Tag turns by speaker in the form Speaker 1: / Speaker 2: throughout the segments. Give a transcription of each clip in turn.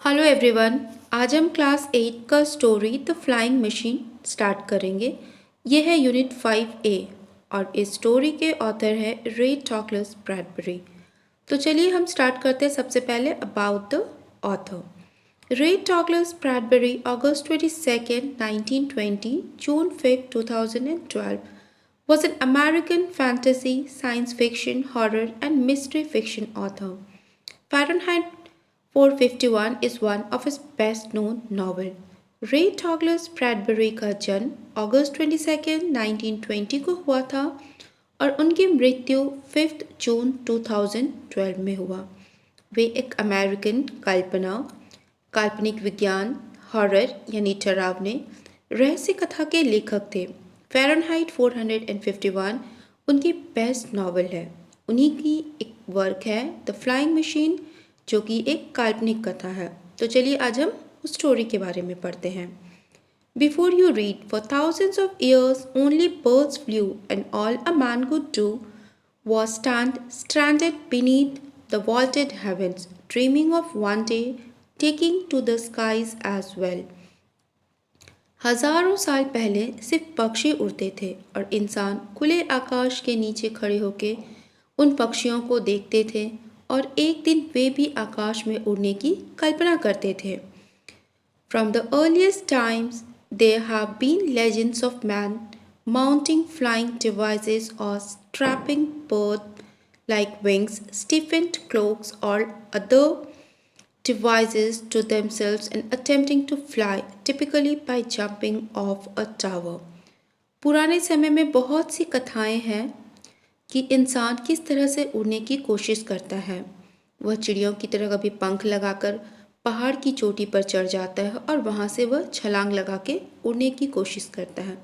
Speaker 1: Hello everyone. आज हम class 8 का story the flying machine start करेंगे। ये है यूनिट 5A और इस स्टोरी के ऑथर है रे टॉकलस ब्रैडबरी। तो चलिए हम स्टार्ट करते हैं। सबसे पहले अबाउट द ऑथर। रे टॉकलस Bradbury August 22, 1920, June 5, 2012 was an American fantasy, science fiction, horror and mystery fiction author. Fahrenheit 451 is one of his best known novels. रे टॉगलस ब्रैडबरी का जन्म August 22, 1920 को हुआ था और उनकी मृत्यु 5 जून 2012 में हुआ। वे एक अमेरिकन काल्पनिक विज्ञान, हॉरर यानी डरावने, रहस्य कथा के लेखक थे। फ़ारेनहाइट 451 उनकी बेस्ट नावल है। उन्हीं की एक वर्क है द फ्लाइंग मशीन, जो कि एक काल्पनिक कथा है। तो चलिए आज हम उस स्टोरी के बारे में पढ़ते हैं। Before you read, for thousands of years only birds flew, and all a man could do was stand stranded beneath the vaulted heavens, dreaming of one day taking to the skies as well. हजारों साल पहले सिर्फ पक्षी उड़ते थे और इंसान खुले आकाश के नीचे खड़े होकर उन पक्षियों को देखते थे और एक दिन वे भी आकाश में उड़ने की कल्पना करते थे। From the earliest times, there have been legends of man mounting flying devices or strapping bird-like wings, stiffened cloaks, or other devices to themselves and attempting to fly, typically by jumping off a tower. पुराने समय में बहुत सी कथाएं हैं कि इंसान किस तरह से उड़ने की कोशिश करता है। वह चिड़ियों की तरह कभी पंख लगाकर पहाड़ की चोटी पर चढ़ जाता है और वहाँ से वह छलांग लगा के उड़ने की कोशिश करता है।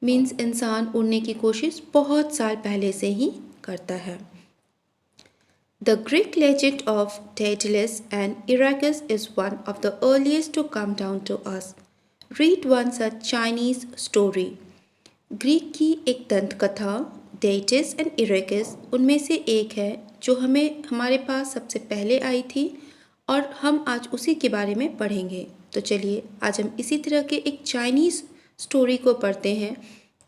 Speaker 1: मीन्स इंसान उड़ने की कोशिश बहुत साल पहले से ही करता है। The Greek legend of Daedalus and Erechus is one of the earliest to come down to us. Read once a Chinese story. Greek की एक दंत कथा डेटिस एंड इरेकस उनमें से एक है जो हमारे पास सबसे पहले आई थी और हम आज उसी के बारे में पढ़ेंगे। तो चलिए आज हम इसी तरह के एक चाइनीज़ स्टोरी को पढ़ते हैं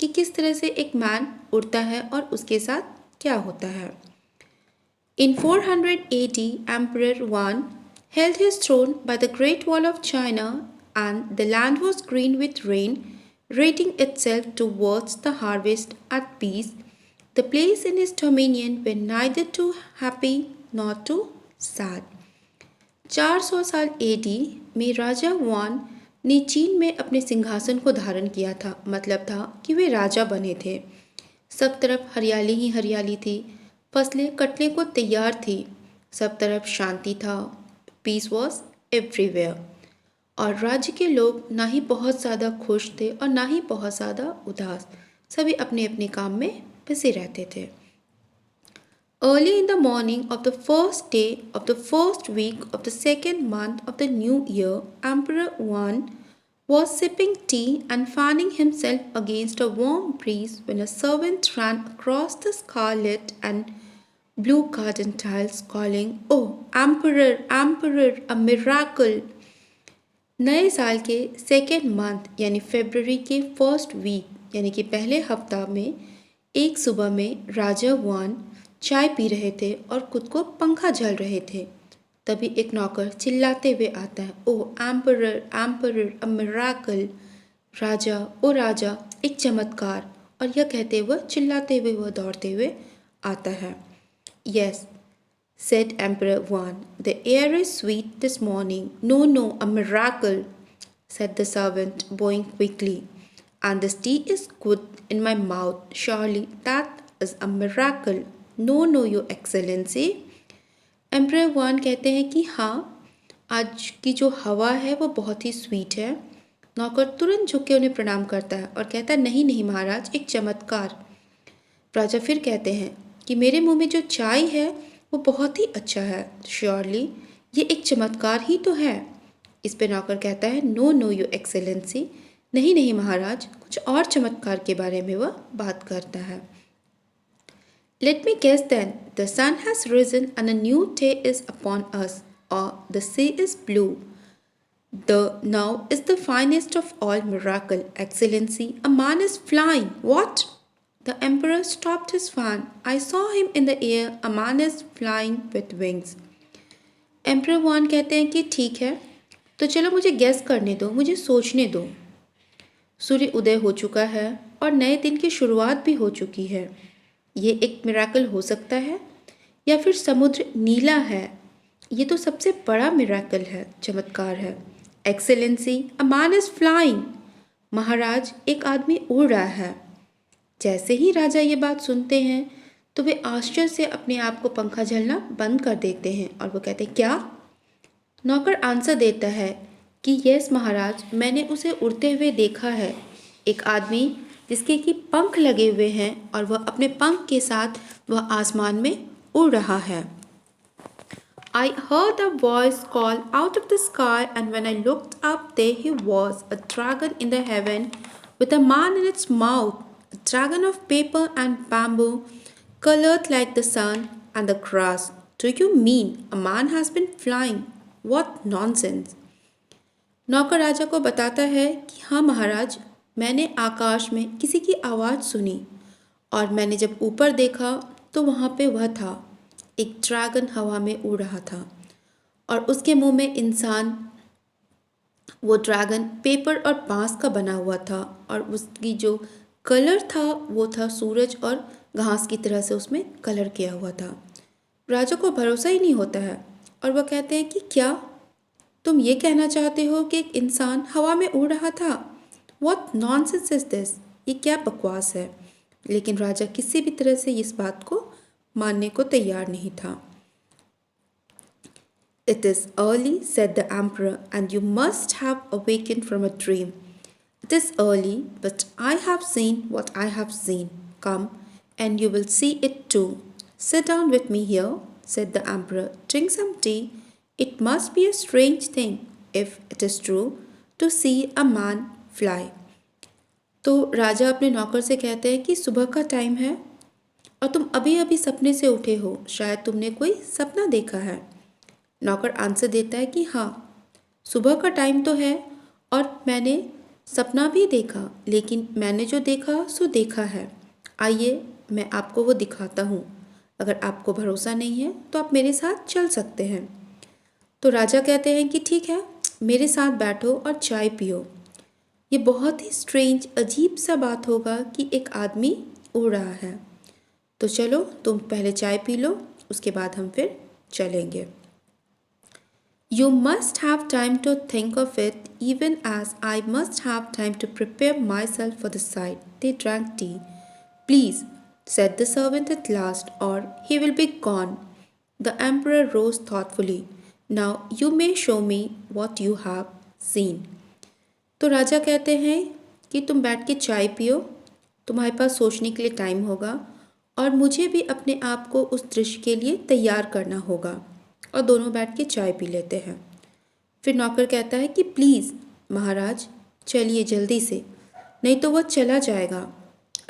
Speaker 1: कि किस तरह से एक मैन उड़ता है और उसके साथ क्या होता है। In 400 AD, Emperor Wan held his throne by the Great Wall of China, and the land was green with rain, rating itself towards the harvest at peace. The place in his dominion were neither too happy nor too sad. 400 साल AD में राजा वान ने चीन में अपने सिंहासन को धारण किया था। मतलब था कि वे राजा बने थे। सब तरफ हरियाली ही हरियाली थी, फसलें कटने को तैयार थी, सब तरफ शांति था। Peace was everywhere. और राज्य के लोग ना ही बहुत ज़्यादा खुश थे और ना ही बहुत ज़्यादा उदास। सभी अपने अपने काम में बिजी रहते थे। Early in the morning of the first day of the first week of the second month of the new year, Emperor Wan was sipping tea and fanning himself against a warm breeze when a servant ran across the scarlet and blue garden tiles calling, "Oh, Emperor, Emperor, a miracle!" नए साल के second month यानी फरवरी के first week यानी कि पहले हफ्ता में एक सुबह में राजा वान चाय पी रहे थे और खुद को पंखा झल रहे थे। तभी एक नौकर चिल्लाते हुए आता है, "ओह एम्परर, एम्परर, अ मिरेकल!" राजा, ओ राजा, एक चमत्कार। और यह कहते हुए चिल्लाते हुए वह दौड़ते हुए आता है। "Yes," said Emperor Wan, "the air is sweet this morning." "No, no, a miracle," said the servant, bowing quickly. "And the tea is good in my mouth. Surely that is a miracle." "No, no, your excellency." Emperor one कहते हैं कि हाँ, आज की जो हवा है वो बहुत ही स्वीट है। नौकर तुरंत झुक के उन्हें प्रणाम करता है और कहता है, नहीं नहीं महाराज, एक चमत्कार। राजा फिर कहते हैं कि मेरे मुंह में जो चाय है वो बहुत ही अच्छा है। श्योरली ये एक चमत्कार ही तो है। इस पे नौकर कहता है, नो नो योर एक्सेलेंसी, नहीं नहीं महाराज, कुछ और चमत्कार के बारे में वह बात करता है। Let me guess then, the sun has risen and a new day is upon us, or the sea is blue, The now is the finest of all miracle, Excellency. A man is flying. What? The emperor stopped his fan. I saw him in the air. A man is flying with wings. Emperor Wan कहते हैं कि ठीक है, तो चलो मुझे gas करने दो, मुझे सोचने दो। सूर्य उदय हो चुका है और नए दिन की शुरुआत भी हो चुकी है। ये एक मिराकल हो सकता है या फिर समुद्र नीला है। ये तो सबसे बड़ा मिराकल है, चमत्कार है। Excellency, a man is flying. महाराज, एक आदमी उड़ रहा है। जैसे ही राजा ये बात सुनते हैं तो वे आश्चर्य से अपने आप को पंखा झलना बंद कर देते हैं और वो कहते हैं, क्या? नौकर आंसर देता है कि यस महाराज, मैंने उसे उड़ते हुए देखा है। एक आदमी जिसके कि पंख लगे हुए हैं और वह अपने पंख के साथ वह आसमान में उड़ रहा है। I heard a voice call out of the sky, and when I looked up, there he was, a dragon in the heaven, with a man in its mouth, a dragon of paper and bamboo, colored like the sun and the grass. Do you mean a man has been flying? What nonsense! नौकर राजा को बताता है कि हाँ महाराज, मैंने आकाश में किसी की आवाज़ सुनी और मैंने जब ऊपर देखा तो वहाँ पे वह था, एक ड्रैगन हवा में उड़ रहा था और उसके मुंह में इंसान। वो ड्रैगन पेपर और बांस का बना हुआ था और उसकी जो कलर था वो था सूरज और घास की तरह से उसमें कलर किया हुआ था। राजा को भरोसा ही नहीं होता है और वह कहते हैं कि क्या तुम ये कहना चाहते हो कि एक इंसान हवा में उड़ रहा था? What nonsense is this? ये क्या बकवास है? लेकिन राजा किसी भी तरह से इस बात को मानने को तैयार नहीं था। It is early, said the emperor, and you must have awakened from a dream. It is early, but I have seen what I have seen. Come, and you will see it too. Sit down with me here, said the emperor. Drink some tea. It must be a strange thing, if it is true, to see a man fly. तो राजा अपने नौकर से कहते हैं कि सुबह का time है और तुम अभी अभी सपने से उठे हो, शायद तुमने कोई सपना देखा है। नौकर आंसर देता है कि हाँ, सुबह का टाइम तो है और मैंने सपना भी देखा, लेकिन मैंने जो देखा सो देखा है। आइए मैं आपको वो दिखाता हूँ। अगर आपको भरोसा नहीं है तो आप मेरे साथ चल सकते हैं। तो राजा कहते हैं कि ठीक है, मेरे साथ बैठो और चाय पियो। ये बहुत ही स्ट्रेंज, अजीब सा बात होगा कि एक आदमी उड़ रहा है। तो चलो तुम पहले चाय पी लो, उसके बाद हम फिर चलेंगे। You must have time to think of it, even as I must have time to prepare myself for the sight. They drank tea. Please, said the servant at last, or he will be gone. The emperor rose thoughtfully. Now you may show me what you have seen. तो राजा कहते हैं कि तुम बैठ के चाय पियो, तुम्हारे पास सोचने के लिए टाइम होगा और मुझे भी अपने आप को उस दृश्य के लिए तैयार करना होगा। और दोनों बैठ के चाय पी लेते हैं। फिर नौकर कहता है कि प्लीज़ महाराज चलिए जल्दी से, नहीं तो वह चला जाएगा।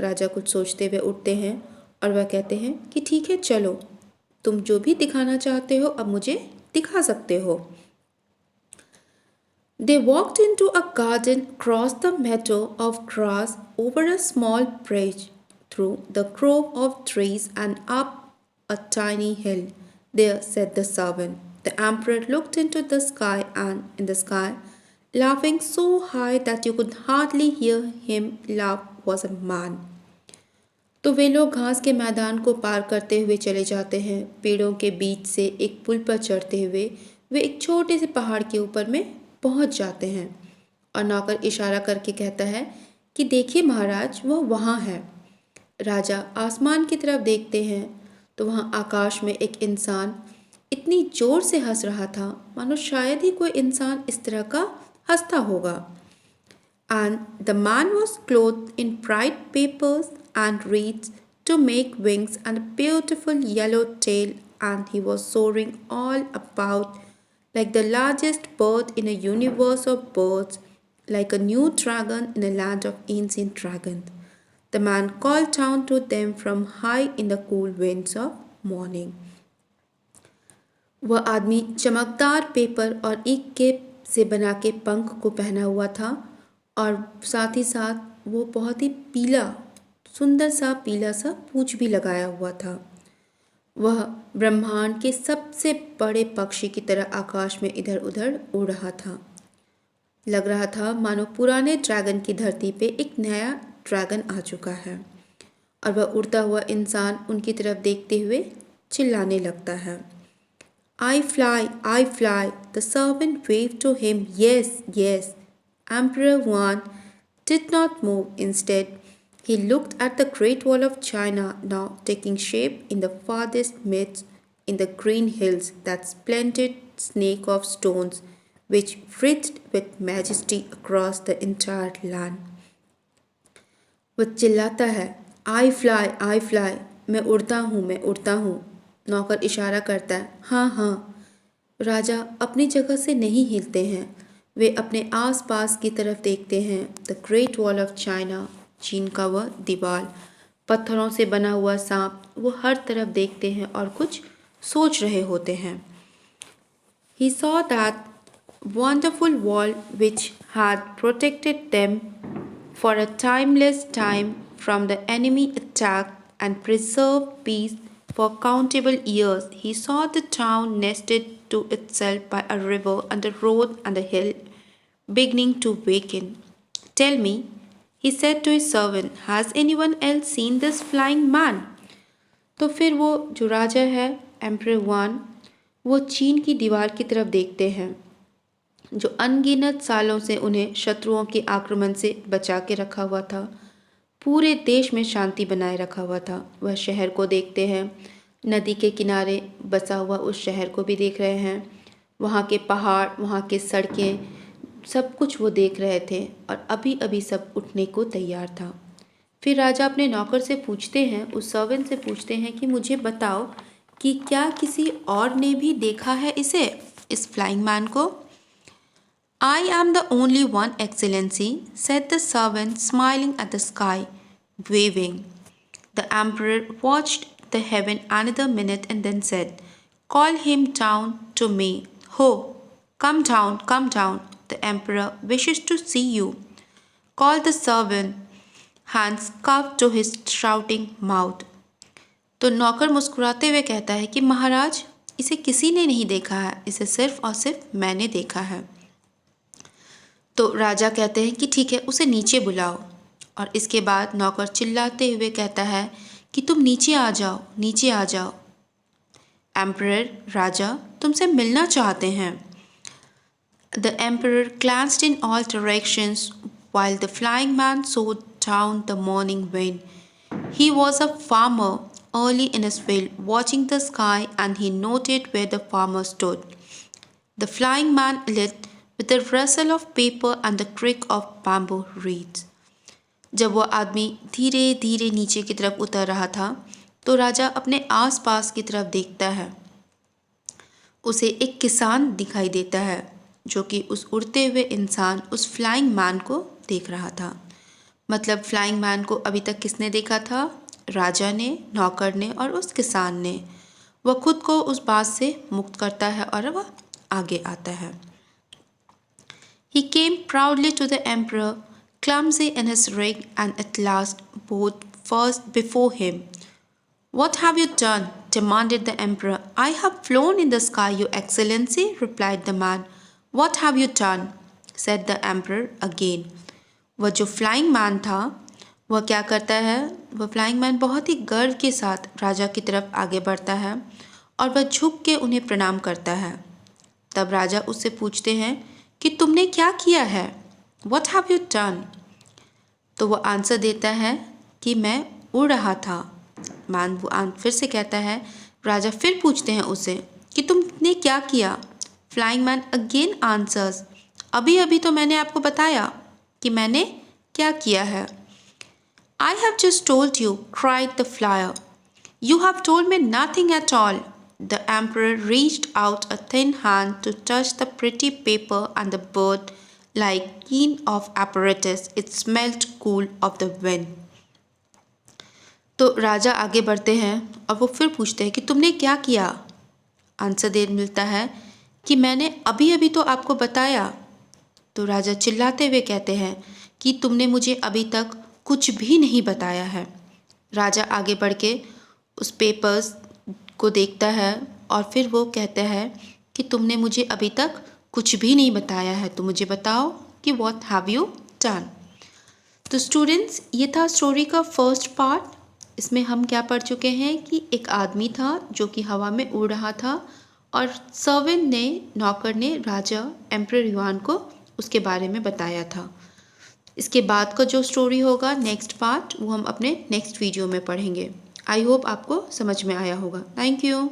Speaker 1: राजा कुछ सोचते हुए उठते हैं और वह कहते हैं कि ठीक है, चलो, तुम जो भी दिखाना चाहते हो अब मुझे दिखा सकते हो। They walked into a garden, crossed the meadow of grass, over a small bridge, through the grove of trees and up a tiny hill. There, said the servant. The emperor looked into the sky, and in the sky, laughing so high that you could hardly hear him laugh, was a man. तो वे लोग घास के मैदान को पार करते हुए चले जाते हैं। पेड़ों के बीच से एक पुल पर चढ़ते हुए वे एक छोटे से पहाड़ के ऊपर में पहुंच जाते हैं और नौकर इशारा करके कहता है कि देखिए महाराज, वह वहाँ है। राजा आसमान की तरफ देखते हैं तो वहाँ आकाश में एक इंसान इतनी जोर से हंस रहा था मानो शायद ही कोई इंसान इस तरह का हंसता होगा। And the man was clothed in bright papers and reeds to make wings and a beautiful yellow tail, and he was soaring all about like the largest bird in a universe of birds, like a new dragon in a land of ancient dragons. The man called down to them from high in the cool winds of morning. वह आदमी चमकदार paper और ईख के से बना के पंख को पहना हुआ था और साथ ही साथ वो बहुत ही सुंदर सा पीला सा पूंछ भी लगाया हुआ था। वह ब्रह्मांड के सबसे बड़े पक्षी की तरह आकाश में इधर उधर उड़ रहा था। लग रहा था मानो पुराने ड्रैगन की धरती पे एक नया ड्रैगन आ चुका है और वह उड़ता हुआ इंसान उनकी तरफ देखते हुए चिल्लाने लगता है, I fly. The servant waved to him, yes, yes. Emperor Wan did not move. Instead, he looked at the Great Wall of China, now taking shape in the farthest midst in the green hills, that splendid snake of stones which writhed with majesty across the entire land. वो चिल्लाता है, आई fly, मैं उड़ता हूँ। नौकर इशारा करता है, हाँ हाँ। राजा अपनी जगह से नहीं हिलते हैं। वे अपने आसपास की तरफ देखते हैं। The great wall of China, चीन का वह दीवार, पत्थरों से बना हुआ सांप, वो हर तरफ देखते हैं और कुछ सोच रहे होते हैं। He saw that wonderful wall which had protected them for a timeless time from the enemy attack and preserved peace for countable years. He saw the town nested to itself by a river and the road and the hill beginning to waken. Tell me, he said to his servant, has anyone else seen this flying man? तो फिर वो जो राजा है emperor वान, वो चीन की दीवार की तरफ देखते हैं जो अनगिनत सालों से उन्हें शत्रुओं के आक्रमण से बचा के रखा हुआ था, पूरे देश में शांति बनाए रखा हुआ था। वह शहर को देखते हैं, नदी के किनारे बसा हुआ उस शहर को भी देख रहे हैं, वहाँ के पहाड़, वहाँ के सड़कें, सब कुछ वो देख रहे थे और अभी अभी सब उठने को तैयार था। फिर राजा अपने नौकर से पूछते हैं, उस सर्वेंट से पूछते हैं कि मुझे बताओ कि क्या किसी और ने भी देखा है इस फ्लाइंग मैन को? I am the only one, Excellency, said the servant, smiling at the sky, waving. The emperor watched the heaven another minute and then said, call him down to me. Ho, come down, come down. The emperor wishes to see you. Called the servant, hands cuffed to his shouting mouth. तो नौकर मुस्कुराते हुए कहता है कि महाराज, इसे किसी ने नहीं देखा है, इसे सिर्फ और सिर्फ मैंने देखा है। तो राजा कहते हैं कि ठीक है, उसे नीचे बुलाओ। और इसके बाद नौकर चिल्लाते हुए कहता है कि तुम नीचे आ जाओ, नीचे आ जाओ। एम्परर, राजा तुमसे मिलना चाहते हैं। The emperor glanced in all directions while the flying man soared down the morning wind. He was a farmer early in his field, watching the sky, and he noted where the farmer stood. The flying man lit with the rustle of paper and the creak of bamboo reeds. जब वह आदमी धीरे धीरे नीचे की तरफ उतर रहा था तो राजा अपने आसपास की तरफ देखता है। उसे एक किसान दिखाई देता है जो कि उस उड़ते हुए इंसान, उस फ्लाइंग मैन को देख रहा था। मतलब फ्लाइंग मैन को अभी तक किसने देखा था? राजा ने, नौकर ने और उस किसान ने। वह खुद को उस बात से मुक्त करता है और वह आगे आता है। He came proudly to the emperor, clumsy in his rig, and at last bowed first before him. What have you done? Demanded the emperor. I have flown in the sky, your excellency, replied the man. What have you done? Said the emperor again. वह जो flying man था वह क्या करता है? वह flying man बहुत ही गर्व के साथ राजा की तरफ आगे बढ़ता है और वह झुक के उन्हें प्रणाम करता है। तब राजा उससे पूछते हैं कि तुमने क्या किया है? What have you done? तो वह आंसर देता है कि मैं उड़ रहा था। मैन वो फिर से कहता है। राजा फिर पूछते हैं उसे कि तुमने क्या किया? फ्लाइंग मैन अगेन आंसर्स, अभी अभी तो मैंने आपको बताया कि मैंने क्या किया है। I have just told you, cried the flyer. You have told me nothing at all. The emperor reached out a thin hand to touch the pretty paper, and the bird, like keen of apparatus, it smelt cool of the wind. तो राजा आगे बढ़ते हैं और वो फिर पूछते हैं कि तुमने क्या किया? आंसर दे मिलता है कि मैंने अभी अभी तो आपको बताया। तो राजा चिल्लाते हुए कहते हैं कि तुमने मुझे अभी तक कुछ भी नहीं बताया है। राजा आगे बढ़ के उस पेपर्स को देखता है और फिर वो कहता है कि तुमने मुझे अभी तक कुछ भी नहीं बताया है, तो मुझे बताओ कि व्हाट हैव यू डन। तो स्टूडेंट्स, ये था स्टोरी का फर्स्ट पार्ट। इसमें हम क्या पढ़ चुके हैं कि एक आदमी था जो कि हवा में उड़ रहा था और सर्वेंट ने, नौकर ने राजा एम्परर युआन को उसके बारे में बताया था। इसके बाद का जो स्टोरी होगा, नेक्स्ट पार्ट, वो हम अपने नेक्स्ट वीडियो में पढ़ेंगे। आई होप आपको समझ में आया होगा। Thank you.